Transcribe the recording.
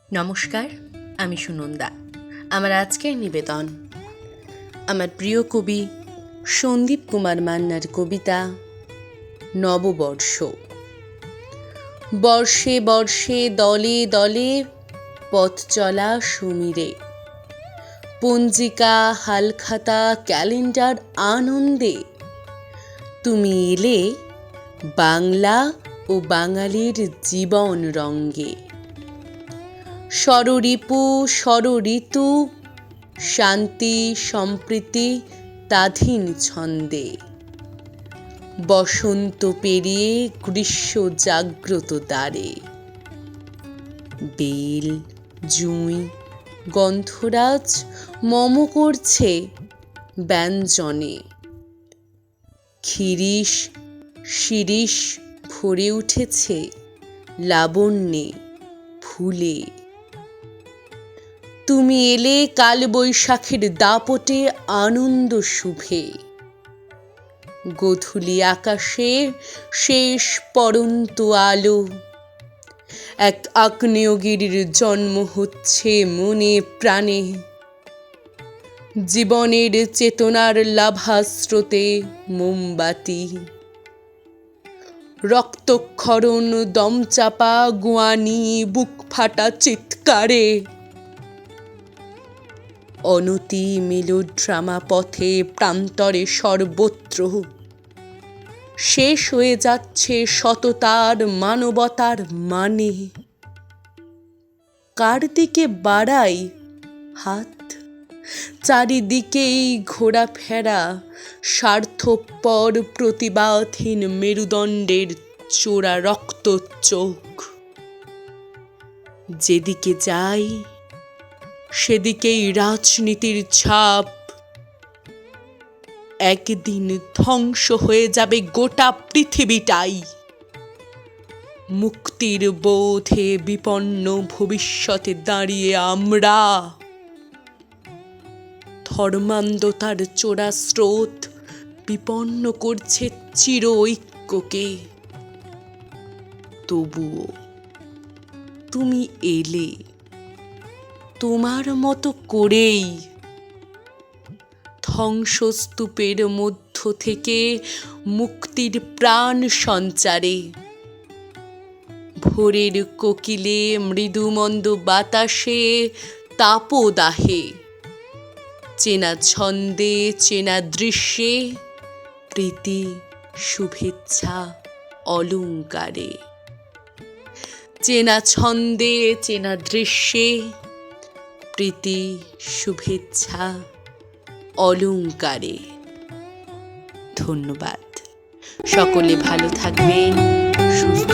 নমস্কার, আমি সুনন্দা। আমার আজকের নিবেদন আমার প্রিয় কবি সন্দীপ কুমার মান্নার কবিতা নববর্ষ। বর্ষে বর্ষে দলে দলে পথ চলা সমীরে, পঞ্জিকা হালখাতা ক্যালেন্ডার আনন্দে তুমি এলে বাংলা ও বাঙালির জীবন রঙ্গে। ষড়রিপু ষড়ঋতু শান্তি সম্প্রীতি তাধীন ছন্দে, বসন্ত পেরিয়ে গ্রীষ্ম জাগ্রত দ্বারে। বেল জুঁই গন্ধরাজ মম করছে ব্যঞ্জনে, খিরিশ শিরিষ ভরে উঠেছে লাবণ্যে ফুলে। তুমি এলে কাল বৈশাখের দাপটে আনন্দ শুভে, গোধূলি আকাশে শেষ পড়ন্ত আলো। এক আগ্নেয়গিরির জন্ম হচ্ছে মনে প্রাণে, জীবনের চেতনার লাভাস্রোতে মোমবাতি। রক্তক্ষরণ দমচাপা গোয়ানি বুক ফাটা চিৎকারে, অনতি মেলোড্রামা পথে প্রান্তরে সর্বত্র। শেষ হয়ে যাচ্ছে সততার মানবতার মানে। কার দিকে বাড়াই হাত, চারিদিকেই ঘোরাফেরা স্বার্থপর প্রতিবাদহীন মেরুদণ্ডের চোরা রক্ত চোখ। যেদিকে যাই সেদিকেই রাজনীতির ছাপ। একদিন ধ্বংস হয়ে যাবে গোটা পৃথিবীটাই। মুক্তির বোধে বিপন্ন ভবিষ্যতে দাঁড়িয়ে আমরা। ধর্মান্ধতার চোরা স্রোত বিপন্ন করছে চির ঐক্যকে। তবুও তুমি এলে তোমার মতো করেই, ধ্বংসস্তূপের মধ্য থেকে মুক্তির প্রাণ সঞ্চারে। ভোরের কোকিলে মৃদুমন্দ বাতাসে তাপদাহে, চেনা ছন্দে চেনা দৃশ্যে প্রীতি শুভেচ্ছা অলংকারে। চেনা ছন্দে চেনা দৃশ্যে প্রীতি শুভেচ্ছা অলংকারে। ধন্যবাদ। সকলে ভালো থাকবেন, সুস্থ